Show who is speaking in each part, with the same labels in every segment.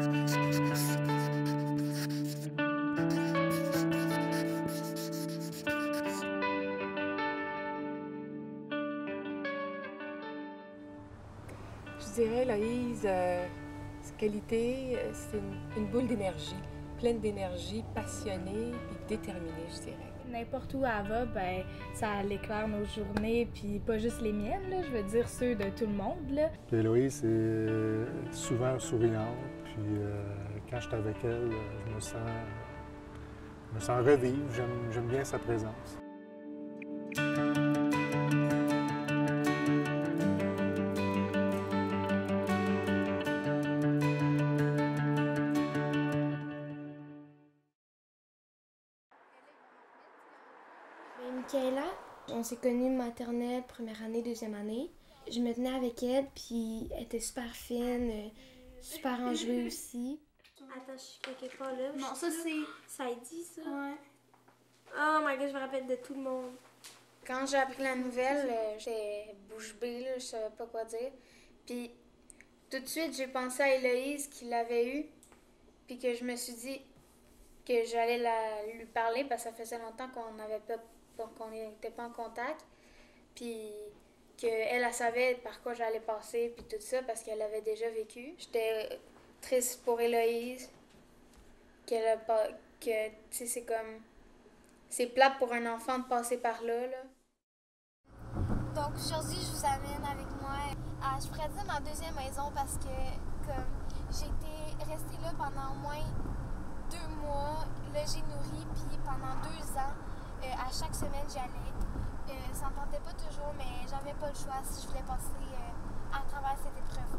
Speaker 1: Je dirais, Loïse, sa qualité, c'est une boule d'énergie, pleine d'énergie, passionnée et déterminée, je dirais.
Speaker 2: N'importe où elle va, ben, ça l'éclaire nos journées, puis pas juste les miennes, là, je veux dire ceux de tout le monde. Là.
Speaker 3: Puis Héloïse est souvent souriante, puis quand je suis avec elle, je me sens revivre, j'aime bien sa présence.
Speaker 4: Michaela, on s'est connus maternelle, première année, deuxième année. Je me tenais avec elle, puis elle était super fine, super enjouée aussi.
Speaker 5: Attends, je suis quelque part là.
Speaker 4: Non, ça c'est...
Speaker 5: Ça a dit ça?
Speaker 4: Ouais.
Speaker 5: Oh my god, je me rappelle de tout le monde.
Speaker 4: Quand j'ai appris la nouvelle, j'étais bouche bée, là, je savais pas quoi dire. Puis tout de suite, j'ai pensé à Héloïse qui l'avait eue, puis que je me suis dit que j'allais lui parler parce que ça faisait longtemps qu'on n'était pas en contact. Puis qu'elle, elle savait par quoi j'allais passer, puis tout ça, parce qu'elle l'avait déjà vécu. J'étais triste pour Héloïse, qu'elle a pas... que, tu sais, c'est comme... C'est plate pour un enfant de passer par là, là.
Speaker 6: Donc aujourd'hui, je vous amène avec moi à, je pourrais dire, ma deuxième maison parce que comme j'ai été restée là pendant au moins 2 mois. Là, j'ai nourri, puis pendant 2 ans, à chaque semaine, j'y allais. Ça me tentait pas toujours, mais j'avais pas le choix si je voulais passer à travers cette épreuve-là.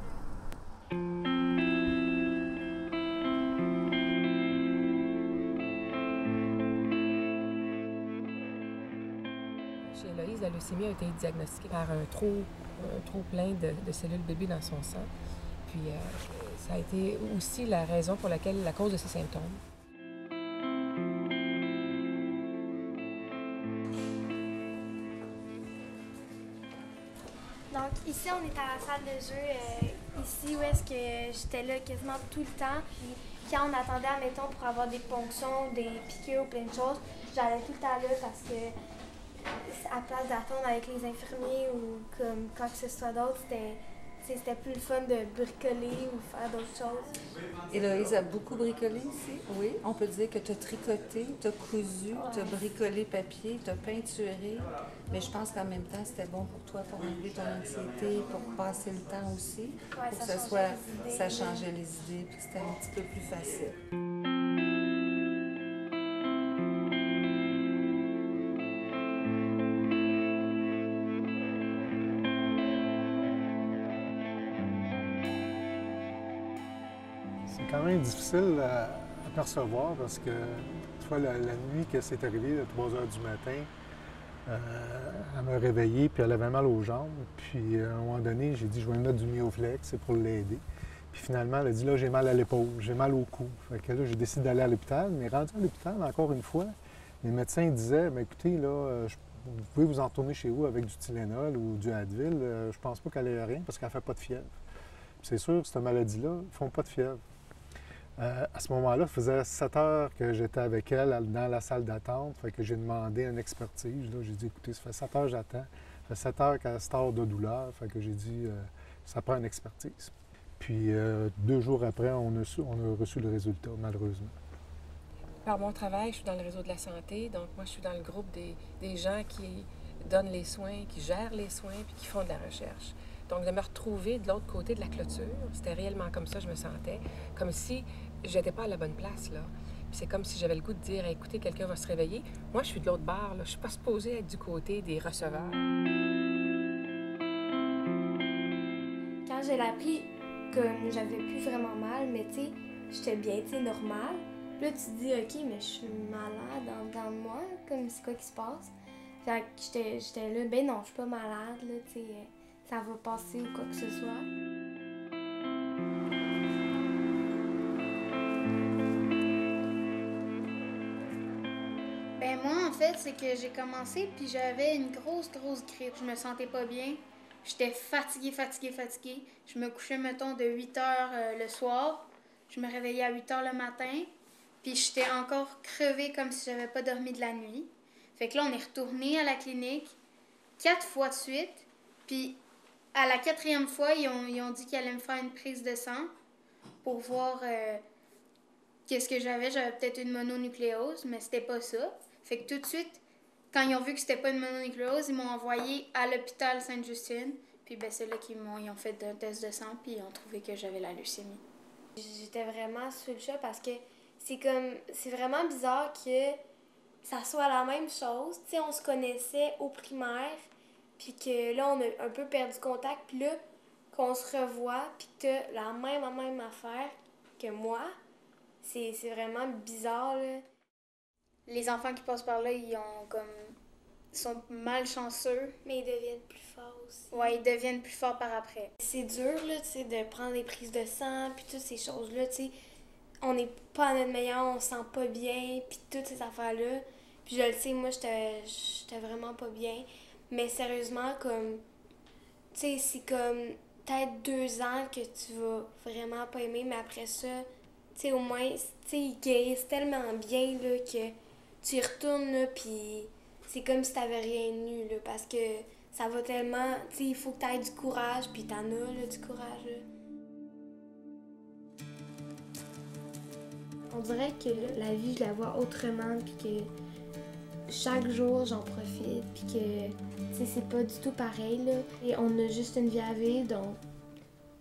Speaker 1: Chez Héloïse, la leucémie a été diagnostiquée par un trop plein de cellules bébés dans son sang. Puis ça a été aussi la raison pour la cause de ses symptômes.
Speaker 4: Donc ici, on est à la salle de jeu, ici où est-ce que j'étais là quasiment tout le temps. Puis quand on attendait, admettons, pour avoir des ponctions, des piqûres, plein de choses, j'allais tout le temps là parce que à place d'attendre avec les infirmiers ou comme quoi que ce soit d'autre, c'était plus le fun de bricoler ou faire d'autres choses.
Speaker 7: Héloïse a beaucoup bricolé ici, oui. On peut dire que tu as tricoté, tu as cousu, tu as bricolé papier, tu as peinturé. Mais je pense qu'en même temps, c'était bon pour toi pour enlever ton anxiété, pour passer le temps aussi.
Speaker 4: Ouais,
Speaker 7: pour que ça changeait les idées, puis que c'était un petit peu plus facile.
Speaker 3: C'est quand même difficile à percevoir parce que, tu vois, la nuit que c'est arrivé, à 3 heures du matin, elle m'a réveillé, puis elle avait mal aux jambes. Puis à un moment donné, j'ai dit, je vais lui mettre du Mioflex, c'est pour l'aider. Puis finalement, elle a dit, là, j'ai mal à l'épaule, j'ai mal au cou. Fait que là, j'ai décidé d'aller à l'hôpital. Mais rendu à l'hôpital, encore une fois, les médecins disaient, bien, écoutez, là, vous pouvez vous en retourner chez vous avec du Tylenol ou du Advil. Je pense pas qu'elle ait rien parce qu'elle ne fait pas de fièvre. C'est sûr, cette maladie-là, ils ne font pas de fièvre. À ce moment-là, ça faisait 7 heures que j'étais avec elle dans la salle d'attente. Fait que j'ai demandé une expertise. J'ai dit, écoutez, ça fait 7 heures que j'attends. Ça fait 7 heures qu'elle se tord de douleur. Fait que j'ai dit, ça prend une expertise. Puis 2 jours après, on a reçu le résultat, malheureusement.
Speaker 1: Par mon travail, je suis dans le réseau de la santé. Donc moi, je suis dans le groupe des gens qui donnent les soins, qui gèrent les soins, puis qui font de la recherche. Donc, de me retrouver de l'autre côté de la clôture, c'était réellement comme ça que je me sentais, comme si j'étais pas à la bonne place, là. Puis c'est comme si j'avais le goût de dire, écoutez, quelqu'un va se réveiller. Moi, je suis de l'autre bord, là. Je suis pas supposée être du côté des receveurs.
Speaker 4: Quand je l'ai appris, comme j'avais plus vraiment mal, mais tu sais, j'étais bien, tu sais, normal. Puis là, tu te dis, OK, mais je suis malade en dedans de moi, comme c'est quoi qui se passe? Fait que j'étais là, ben non, je suis pas malade, là, tu sais. Ça va passer ou quoi que ce soit.
Speaker 8: Ben moi, en fait, c'est que j'ai commencé puis j'avais une grosse grippe. Je me sentais pas bien. J'étais fatiguée. Je me couchais, mettons, de 8 heures le soir.
Speaker 4: Je me réveillais à 8 heures le matin, puis j'étais encore crevée comme si j'avais pas dormi de la nuit. Fait que là, on est retourné à la clinique 4 fois de suite, puis à la 4e fois, ils ont dit qu'ils allaient me faire une prise de sang pour voir qu'est-ce que j'avais. J'avais peut-être une mononucléose, mais c'était pas ça. Fait que tout de suite, quand ils ont vu que c'était pas une mononucléose, ils m'ont envoyé à l'hôpital Sainte-Justine. Puis ben, c'est là ils ont fait un test de sang, puis ils ont trouvé que j'avais la leucémie.
Speaker 5: J'étais vraiment sur le choc parce que c'est vraiment bizarre que ça soit la même chose. Tu sais, on se connaissait au primaire, puis que là, on a un peu perdu contact, puis là, qu'on se revoit, puis que t'as la même affaire que moi, c'est vraiment bizarre, là.
Speaker 4: Les enfants qui passent par là, ils sont malchanceux.
Speaker 5: Mais ils deviennent plus forts aussi.
Speaker 4: Ouais, ils deviennent plus forts par après.
Speaker 5: C'est dur, là, tu sais, de prendre des prises de sang, puis toutes ces choses-là, tu sais. On n'est pas à notre meilleur, on se sent pas bien, puis toutes ces affaires-là. Puis je le sais, moi, j'étais vraiment pas bien. Mais sérieusement, comme, tu sais, c'est comme peut-être 2 ans que tu vas vraiment pas aimer, mais après ça, tu sais, au moins, tu sais, ils guérissent tellement bien, là, que tu y retournes, là, puis c'est comme si t'avais rien eu, là, parce que ça va tellement, tu sais, il faut que t'aies du courage, puis t'en as, là, du courage, là. On dirait que là, la vie, je la vois autrement, puis que chaque jour, j'en profite, puis que, tu sais, c'est pas du tout pareil, là. Et on a juste une vie à vivre, donc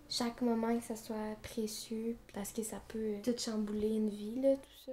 Speaker 5: chaque moment que ça soit précieux, parce que ça peut tout chambouler une vie, là, tout ça.